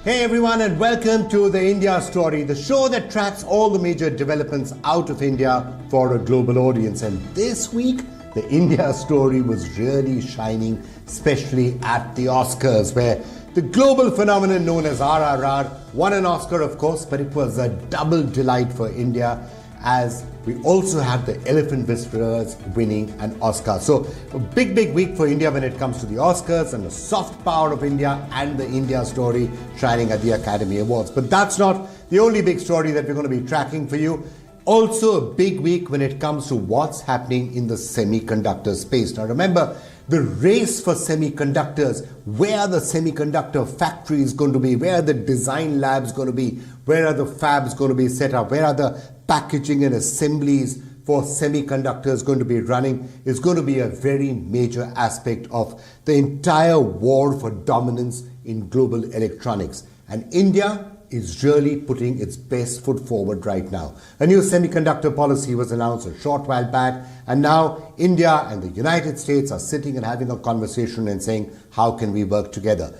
Hey everyone, and welcome to the India Story, the show that tracks all the major developments out of India for a global audience. And this week, the India Story was really shining, especially at the Oscars, where the global phenomenon known as RRR won an Oscar, of course, but it was a double delight for India, as we also have the Elephant Whisperers winning an Oscar. So a big week for India when it comes to the Oscars, and the soft power of India and the India Story shining at the Academy Awards. But that's not the only big story that we're going to be tracking for you. Also a big week when it comes to what's happening in the semiconductor space. Now remember, the race for semiconductors, where are the semiconductor factories going to be, where are the design labs going to be, where are the fabs going to be set up, where are the packaging and assemblies for semiconductors going to be running, is going to be a very major aspect of the entire war for dominance in global electronics. And India is really putting its best foot forward right now. A new semiconductor policy was announced a short while back, and now India and the United States are sitting and having a conversation and saying, how can we work together?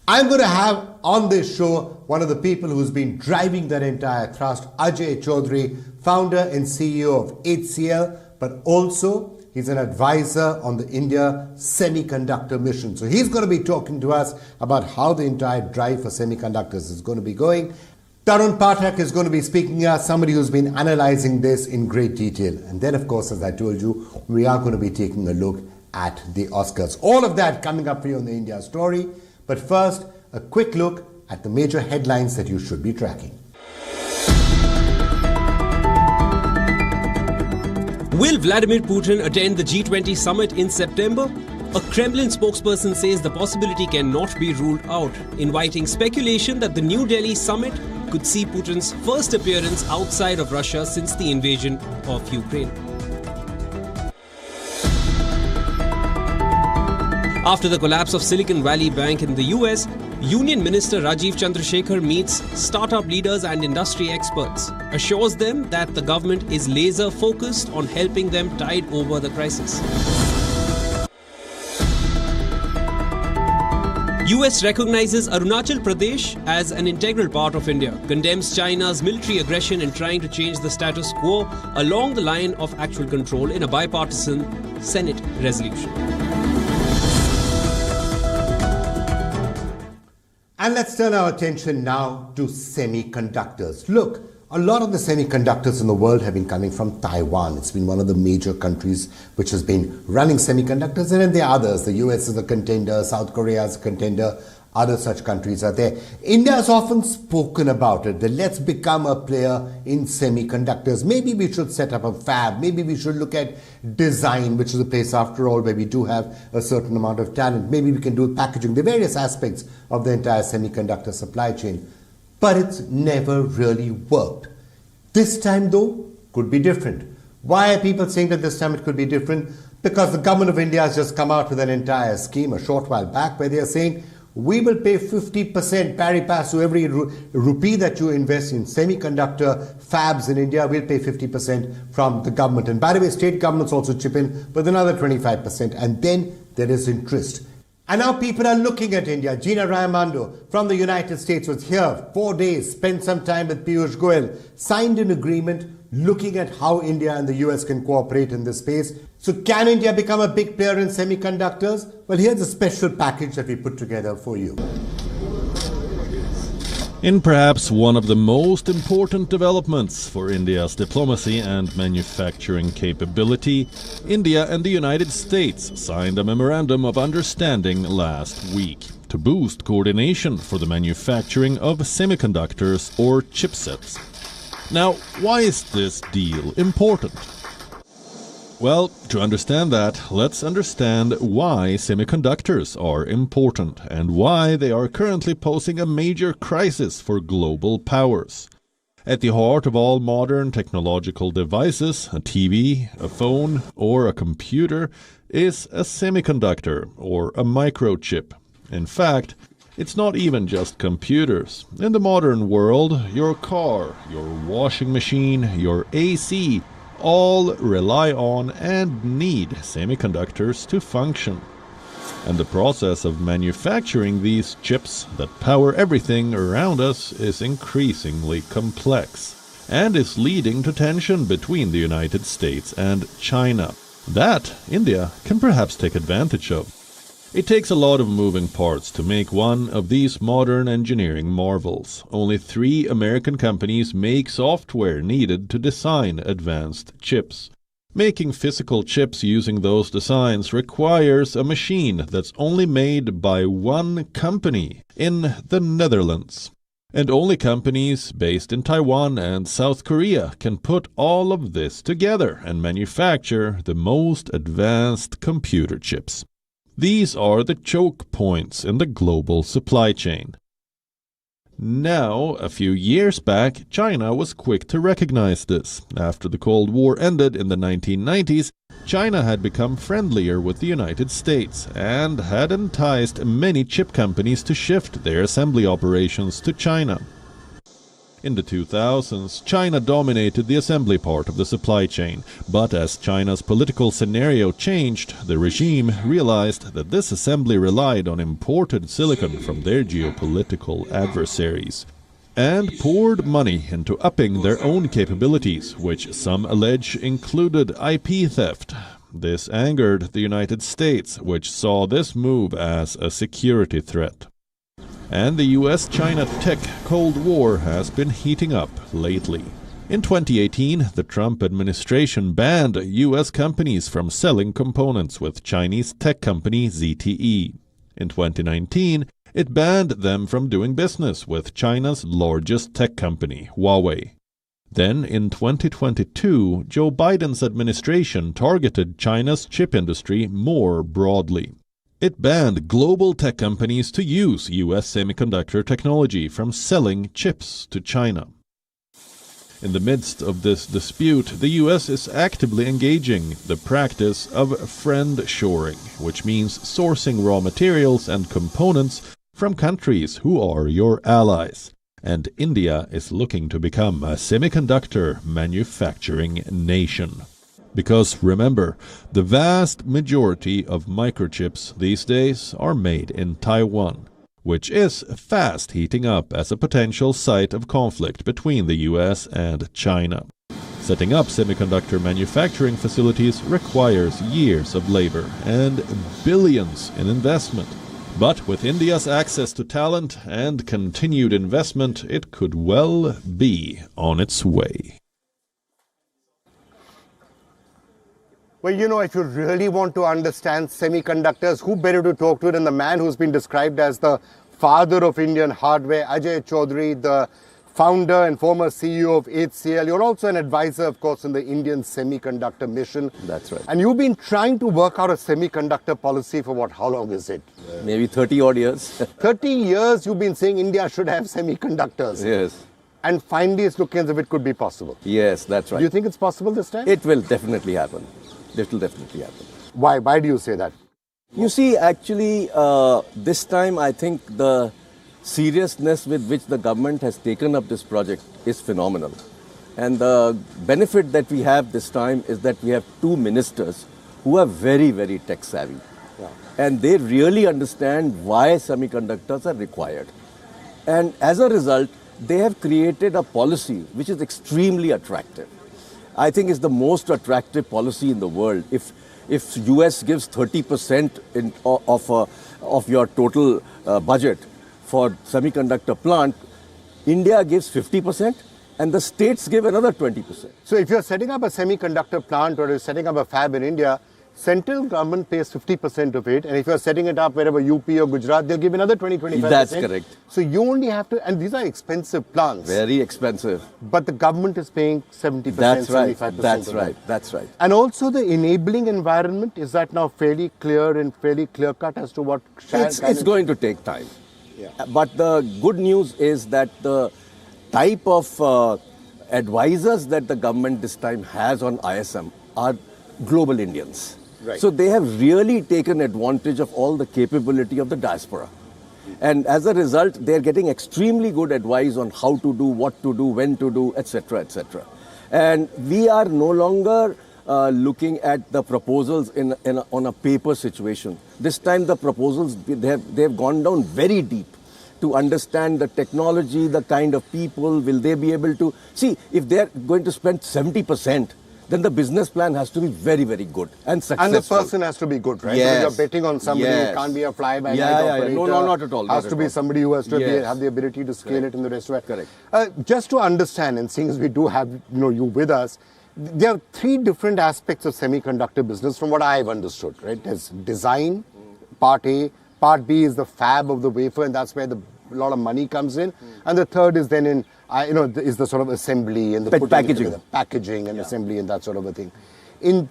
I'm going to have on this show one of the people who's been driving that entire thrust, Ajai Chowdhry, founder and CEO of HCL, but also he's an advisor on the India Semiconductor mission. So he's going to be talking to us about how the entire drive for semiconductors is going to be going. Tarun Pathak is going to be speaking as somebody who's been analyzing this in great detail. And then, of course, as I told you, we are going to be taking a look at the Oscars. All of that coming up for you on the India Story. But first, a quick look at the major headlines that you should be tracking. Will Vladimir Putin attend the G20 summit in September? A Kremlin spokesperson says the possibility cannot be ruled out, inviting speculation that the New Delhi summit could see Putin's first appearance outside of Russia since the invasion of Ukraine. After the collapse of Silicon Valley Bank in the US, Union Minister Rajiv Chandrasekhar meets startup leaders and industry experts, assures them that the government is laser focused on helping them tide over the crisis. US recognizes Arunachal Pradesh as an integral part of India, condemns China's military aggression in trying to change the status quo along the line of actual control in a bipartisan Senate resolution. And let's turn our attention now to semiconductors. Look, a lot of the semiconductors in the world have been coming from Taiwan. It's been one of the major countries which has been running semiconductors, and then there are others. The US is a contender, South Korea is a contender, other such countries are there. India has often spoken about it, that let's become a player in semiconductors. Maybe we should set up a fab. Maybe we should look at design, which is a place, after all, where we do have a certain amount of talent. Maybe we can do packaging, the various aspects of the entire semiconductor supply chain. But it's never really worked. This time, though, could be different. Why are people saying that this time it could be different? Because the government of India has just come out with an entire scheme a short while back where they are saying, we will pay 50% pari passu every rupee that you invest in semiconductor fabs in India. We'll pay 50% from the government. And by the way, state governments also chip in with another 25%. And then there is interest. And now people are looking at India. Gina Raimondo from the United States was here 4 days, spent some time with Piyush Goyal, signed an agreement looking at how India and the US can cooperate in this space. So can India become a big player in semiconductors? Well, here's a special package that we put together for you. In perhaps one of the most important developments for India's diplomacy and manufacturing capability, India and the United States signed a memorandum of understanding last week to boost coordination for the manufacturing of semiconductors or chipsets. Now, why is this deal important? Well, to understand that, let's understand why semiconductors are important and why they are currently posing a major crisis for global powers. At the heart of all modern technological devices, a TV, a phone, or a computer, is a semiconductor or a microchip. In fact, it's not even just computers. In the modern world, your car, your washing machine, your AC, all rely on and need semiconductors to function. And the process of manufacturing these chips that power everything around us is increasingly complex and is leading to tension between the United States and China. That India can perhaps take advantage of. It takes a lot of moving parts to make one of these modern engineering marvels. Only 3 American companies make software needed to design advanced chips. Making physical chips using those designs requires a machine that's only made by one company in the Netherlands. And only companies based in Taiwan and South Korea can put all of this together and manufacture the most advanced computer chips. These are the choke points in the global supply chain. Now, a few years back, China was quick to recognize this. After the Cold War ended in the 1990s, China had become friendlier with the United States and had enticed many chip companies to shift their assembly operations to China. In the 2000s, China dominated the assembly part of the supply chain, but as China's political scenario changed, the regime realized that this assembly relied on imported silicon from their geopolitical adversaries, and poured money into upping their own capabilities, which some allege included IP theft. This angered the United States, which saw this move as a security threat. And the US-China tech Cold War has been heating up lately. In 2018, the Trump administration banned US companies from selling components with Chinese tech company ZTE. In 2019, it banned them from doing business with China's largest tech company, Huawei. Then, in 2022, Joe Biden's administration targeted China's chip industry more broadly. It banned global tech companies to use U.S. semiconductor technology from selling chips to China. In the midst of this dispute, the U.S. is actively engaging the practice of friend-shoring, which means sourcing raw materials and components from countries who are your allies. And India is looking to become a semiconductor manufacturing nation. Because remember, the vast majority of microchips these days are made in Taiwan, which is fast heating up as a potential site of conflict between the US and China. Setting up semiconductor manufacturing facilities requires years of labor and billions in investment. But with India's access to talent and continued investment, it could well be on its way. Well, you know, if you really want to understand semiconductors, who better to talk to than the man who's been described as the father of Indian hardware, Ajai Chowdhry, the founder and former CEO of HCL. You're also an advisor, of course, in the Indian semiconductor mission. That's right. And you've been trying to work out a semiconductor policy for what? How long is it? Maybe 30 odd years. 30 years you've been saying India should have semiconductors. Yes. And finally it's looking as if it could be possible. Yes, that's right. Do you think it's possible this time? It will definitely happen. It will definitely happen. Why? Why do you say that? You see, actually, this time I think the seriousness with which the government has taken up this project is phenomenal. And the benefit that we have this time is that we have 2 ministers who are very, very tech savvy. Yeah. And they really understand why semiconductors are required. And as a result, they have created a policy which is extremely attractive. I think it's the most attractive policy in the world. If US gives 30% of your total budget for semiconductor plant, India gives 50% and the states give another 20%. So if you're setting up a semiconductor plant or you're setting up a fab in India, central government pays 50% of it, and if you're setting it up wherever UP or Gujarat, they'll give another 20-25%. That's correct. So you only have to, and these are expensive plants. Very expensive. But the government is paying 70%, That's right. 75%. That's right. That's right. And also the enabling environment, is that now fairly clear and fairly clear-cut as to what... It's going to take time. Yeah. But the good news is that the type of advisors that the government this time has on ISM are global Indians. Right. So they have really taken advantage of all the capability of the diaspora. And as a result, they're getting extremely good advice on how to do, what to do, when to do, etc., etc. And we are no longer looking at the proposals on a paper situation. This time the proposals, they've gone down very deep to understand the technology, the kind of people, will they be able to... See, if they're going to spend 70%, then the business plan has to be very, very good and successful. And the person has to be good, right? Yes. Because you're betting on somebody who can't be a fly-by-night operator. No, not at all. Has to be somebody who has to have the ability to scale it in the rest of it. Correct. Just to understand, and since we do have you with us, there are three different aspects of semiconductor business from what I've understood, right? There's design, part A. Part B is the fab of the wafer, and that's where a lot of money comes in. And the third is then in, is the sort of assembly and the packaging and assembly and that sort of a thing. In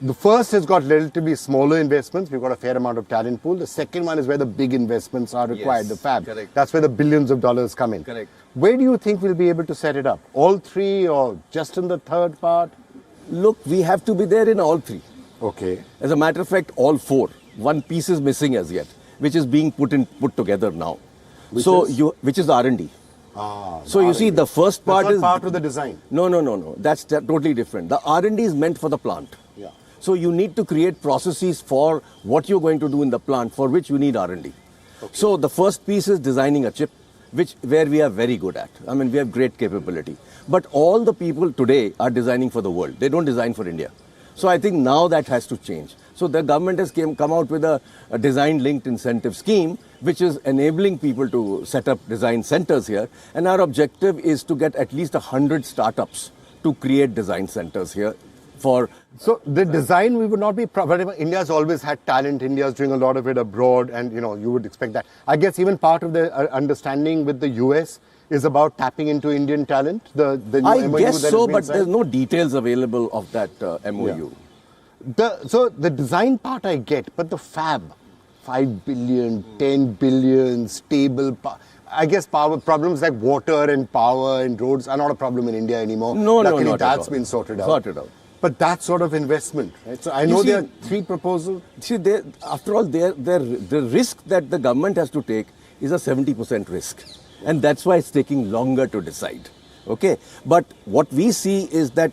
the first has got relatively smaller investments. We've got a fair amount of talent pool. The second one is where the big investments are required, the fab. Correct. That's where the billions of dollars come in. Correct. Where do you think we'll be able to set it up? All three or just in the third part? Look, we have to be there in all three. Okay. As a matter of fact, all four. One piece is missing as yet, which is being put together now. Which is R&D. So you see, the first part is part of the design. No. That's totally different. The R&D is meant for the plant. Yeah. So you need to create processes for what you're going to do in the plant, for which you need R&D. Okay. So the first piece is designing a chip, where we are very good at. I mean, we have great capability. But all the people today are designing for the world. They don't design for India. So I think now that has to change. So the government has come out with a design-linked incentive scheme, which is enabling people to set up design centers here. And our objective is to get at least 100 startups to create design centers here. So the design, we would not be... India's always had talent. India's doing a lot of it abroad, and you would expect that. I guess even part of the understanding with the US is about tapping into Indian talent. The new I MOU guess that so, has been but signed. there's no details available of that MOU. Yeah. So the design part I get, but the fab, 5 billion, 10 billion, stable... I guess problems like water and power and roads are not a problem in India anymore. Luckily, not that's been sorted out. Sorted out. But that sort of investment, right? So I know there are three proposals. See, after all, the risk that the government has to take is a 70% risk. And that's why it's taking longer to decide. Okay? But what we see is that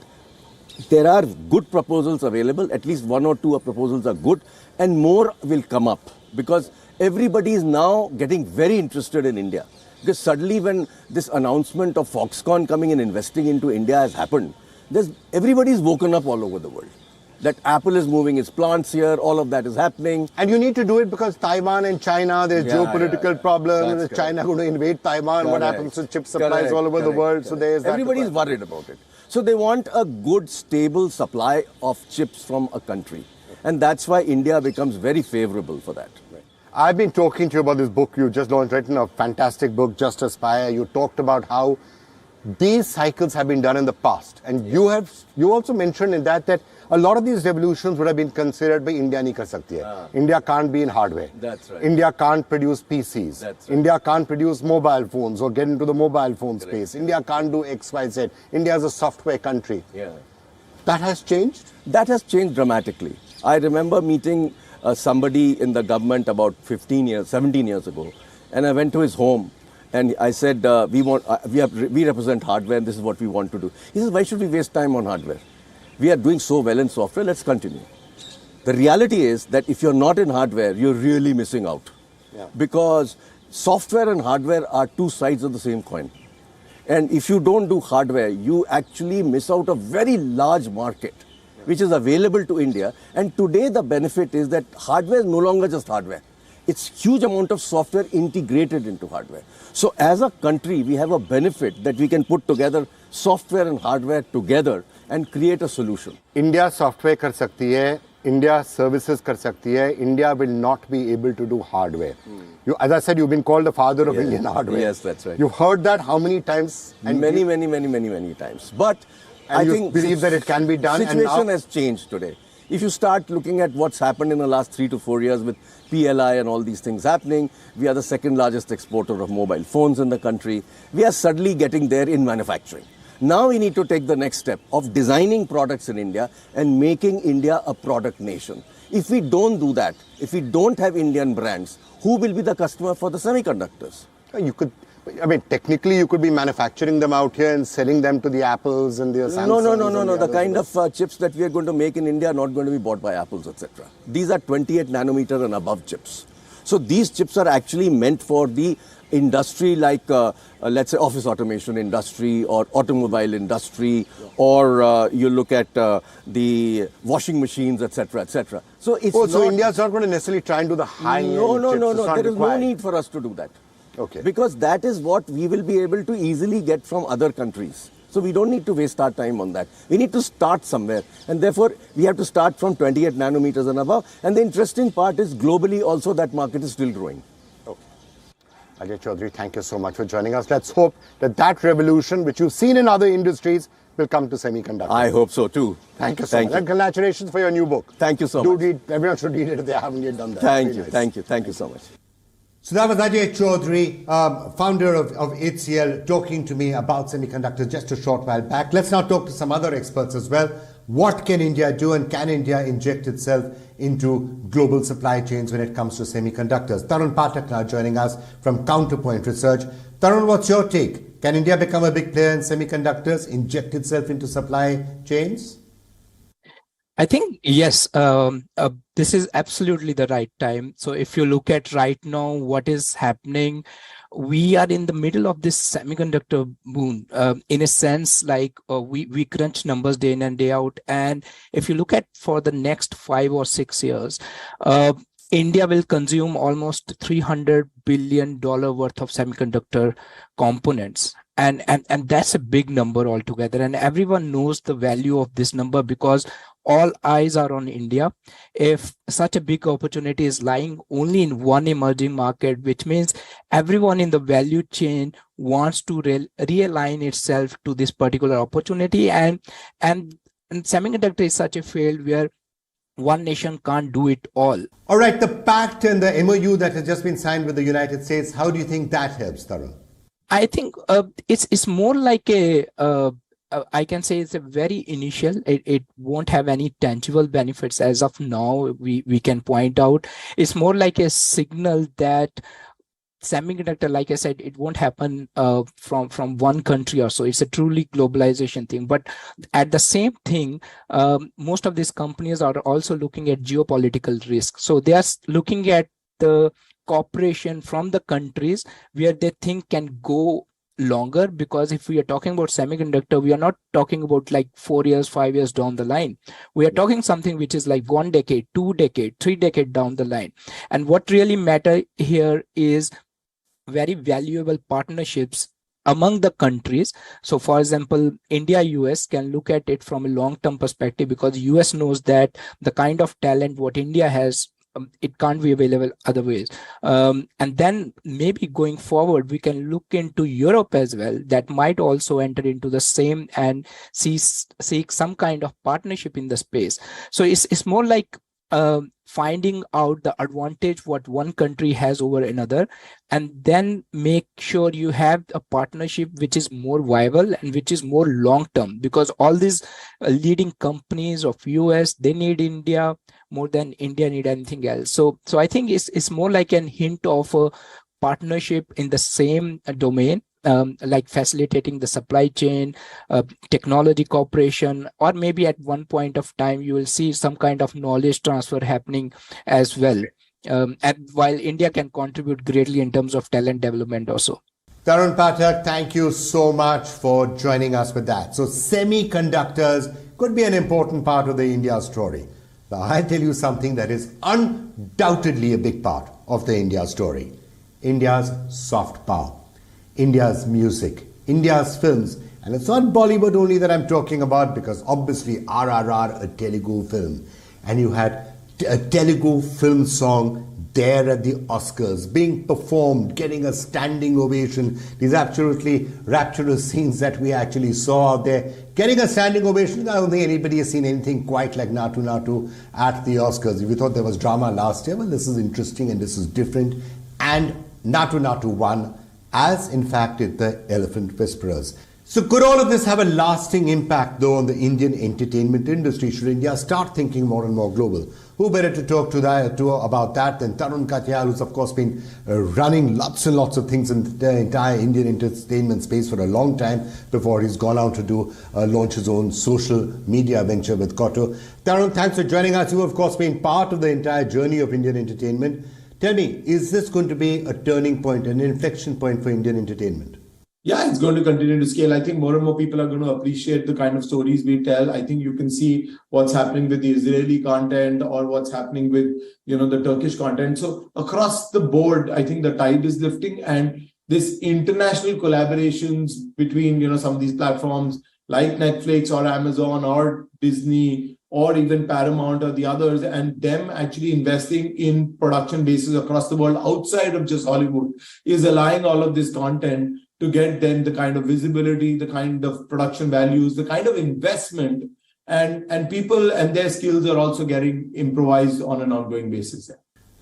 there are good proposals available. At least one or two proposals are good. And more will come up. Because everybody is now getting very interested in India. Because suddenly when this announcement of Foxconn coming and investing into India has happened, everybody's woken up all over the world. That Apple is moving its plants here, all of that is happening. And you need to do it because Taiwan and China, there's geopolitical problems. Is China going to invade Taiwan? What happens to chip supplies all over the world? So there's everybody's worried about it. So they want a good, stable supply of chips from a country. And that's why India becomes very favorable for that. I've been talking to you about this book you just launched, written a fantastic book, Just Aspire. You talked about how these cycles have been done in the past. And you also mentioned in that a lot of these revolutions would have been considered by India nahi kar sakti hai. India can't be in hardware. That's right. India can't produce PCs. That's right. India can't produce mobile phones or get into the mobile phone space. India can't do X, Y, Z. India is a software country. Yeah. That has changed? That has changed dramatically. I remember meeting somebody in the government about 17 years ago. And I went to his home. And I said, we represent hardware and this is what we want to do. He says, why should we waste time on hardware? We are doing so well in software, let's continue. The reality is that if you're not in hardware, you're really missing out. Yeah. Because software and hardware are two sides of the same coin. And if you don't do hardware, you actually miss out a very large market, which is available to India. And today the benefit is that hardware is no longer just hardware. It's huge amount of software integrated into hardware. So as a country, we have a benefit that we can put together software and hardware together and create a solution. India software kar sakti hai, India services kar sakti hai, India will not be able to do hardware. As I said, you've been called the father of Indian hardware. Yes, that's right. You've heard that how many times? And many times. But I think believe that it can be done. The situation has changed today. If you start looking at what's happened in the last 3 to 4 years with PLI and all these things happening, we are the second largest exporter of mobile phones in the country. We are suddenly getting there in manufacturing. Now we need to take the next step of designing products in India and making India a product nation. If we don't do that, if we don't have Indian brands, who will be the customer for the semiconductors? I mean, technically, you could be manufacturing them out here and selling them to the Apples and the Samsungs. No. The kind of chips that we are going to make in India are not going to be bought by Apples, etc. These are 28 nanometer and above chips. So these chips are actually meant for the industry like, let's say, office automation industry or automobile industry, or you look at the washing machines, etc., etc. So it's so India's not going to necessarily try and do the high-end chips. There is no need for us to do that. Okay. Because that is what we will be able to easily get from other countries. So we don't need to waste our time on that. We need to start somewhere. And therefore, we have to start from 28 nanometers and above. And the interesting part is globally also that market is still growing. Okay. Ajai Chowdhry, thank you so much for joining us. Let's hope that that revolution, which you've seen in other industries, will come to semiconductors. I hope so too. Thank you so much. And congratulations for your new book. Thank you so much. Everyone should read it if they haven't yet done that. Thank you so much. So that was Ajai Chowdhry, founder of HCL, talking to me about semiconductors just a short while back. Let's now talk to some other experts as well. What can India do, and can India inject itself into global supply chains when it comes to semiconductors? Tarun Pathak now joining us from Counterpoint Research. Tarun, what's your take? Can India become a big player in semiconductors, inject itself into supply chains? I think, yes, this is absolutely the right time. So if you look at right now, what is happening, we are in the middle of this semiconductor boom, in a sense, like we crunch numbers day in and day out. And if you look at for the next 5 or 6 years, India will consume almost $300 billion worth of semiconductor components. And that's a big number altogether. And everyone knows the value of this number because all eyes are on India. If such a big opportunity is lying only in one emerging market, which means everyone in the value chain wants to realign itself to this particular opportunity. And semiconductor is such a field where one nation can't do it all. All right, the pact and the MOU that has just been signed with the United States, how do you think that helps, Tarun? I think it's more like I can say it's a very initial. It won't have any tangible benefits as of now. We can point out it's more like a signal that semiconductor, like I said, it won't happen from one country or so. It's a truly globalization thing. But at the same thing, most of these companies are also looking at geopolitical risk. So they are looking at the cooperation from the countries where they think can go longer, because if we are talking about semiconductor, we are not talking about like 4 years, 5 years down the line. We are talking something which is like 1 decade, 2 decade, 3 decade down the line. And what really matter here is very valuable partnerships among the countries. So for example, India, US can look at it from a long-term perspective, because US knows that the kind of talent what India has, it can't be available other ways. And then maybe going forward, we can look into Europe as well. That might also enter into the same and seek some kind of partnership in the space. So it's more like finding out the advantage what one country has over another, and then make sure you have a partnership which is more viable and which is more long term, because all these leading companies of US, they need India more than India need anything else. So I think it's more like an hint of a partnership in the same domain, like facilitating the supply chain, technology cooperation, or maybe at one point of time you will see some kind of knowledge transfer happening as well. And while India can contribute greatly in terms of talent development also. Tarun Pathak, thank you so much for joining us with that. So semiconductors could be an important part of the India story. Now I'll tell you something that is undoubtedly a big part of the India story. India's soft power. India's music, India's films. And it's not Bollywood only that I'm talking about, because obviously RRR, a Telugu film. And you had a Telugu film song there at the Oscars, being performed, getting a standing ovation. These absolutely rapturous scenes that we actually saw out there. Getting a standing ovation, I don't think anybody has seen anything quite like Natu Natu at the Oscars. If you thought there was drama last year, well, this is interesting and this is different. And Natu Natu won, as in fact did the Elephant Whisperers. So could all of this have a lasting impact, though, on the Indian entertainment industry? Should India start thinking more and more global? Who better to talk to about that than Tarun Katyal, who's of course been running lots and lots of things in the entire Indian entertainment space for a long time before he's gone out to launch his own social media venture with Koto. Tarun, thanks for joining us. You have, of course, been part of the entire journey of Indian entertainment. Tell me, is this going to be a turning point, an inflection point for Indian entertainment? Yeah, it's going to continue to scale. I think more and more people are going to appreciate the kind of stories we tell. I think you can see what's happening with the Israeli content or what's happening with, the Turkish content. So across the board, I think the tide is lifting, and this international collaborations between, some of these platforms like Netflix or Amazon or Disney or even Paramount or the others, and them actually investing in production bases across the world outside of just Hollywood is allowing all of this content to get them the kind of visibility, the kind of production values, the kind of investment, and people and their skills are also getting improvised on an ongoing basis.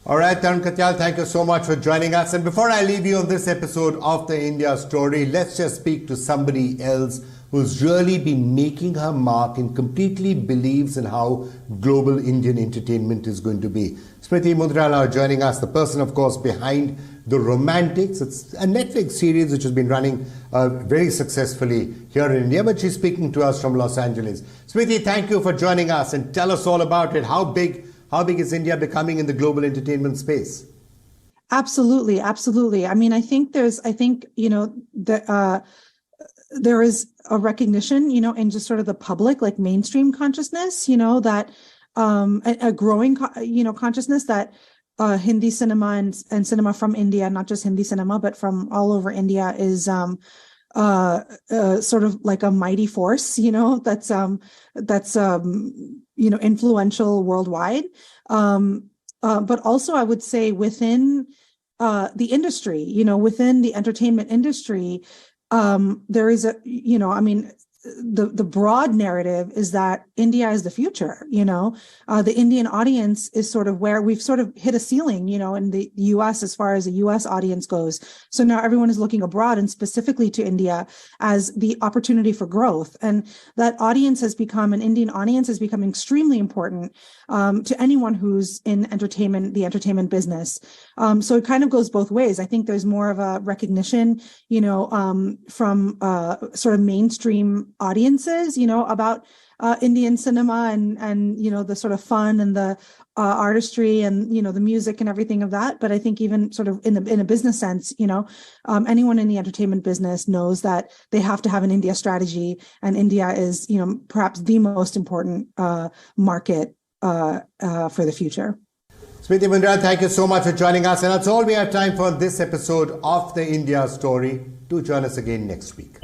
All right, Tarun Katyal, thank you so much for joining us. And before I leave you on this episode of the India Story, let's just speak to somebody else who's really been making her mark and completely believes in how global Indian entertainment is going to be. Smriti Mundrala joining us, the person, of course, behind The Romantics. It's a Netflix series which has been running very successfully here in India, but she's speaking to us from Los Angeles. Smriti, thank you for joining us and tell us all about it. How big is India becoming in the global entertainment space? Absolutely. I mean, I think there is a recognition, in just sort of the public, like mainstream consciousness, that a growing, consciousness that Hindi cinema and cinema from India, not just Hindi cinema, but from all over India, is sort of like a mighty force, that's influential worldwide. But also, I would say within the industry, within the entertainment industry, there is the broad narrative is that India is the future. The Indian audience is sort of where we've sort of hit a ceiling, in the US as far as the US audience goes. So now everyone is looking abroad and specifically to India as the opportunity for growth. And that Indian audience has become extremely important to anyone who's in the entertainment business. So it kind of goes both ways. I think there's more of a recognition, from sort of mainstream audiences, about Indian cinema and the sort of fun and the artistry and the music and everything of that. But I think even sort of in a business sense, anyone in the entertainment business knows that they have to have an India strategy, and India is perhaps the most important market for the future. Smriti Mundrala, thank you so much for joining us, and that's all we have time for this episode of the India Story. Do join us again next week.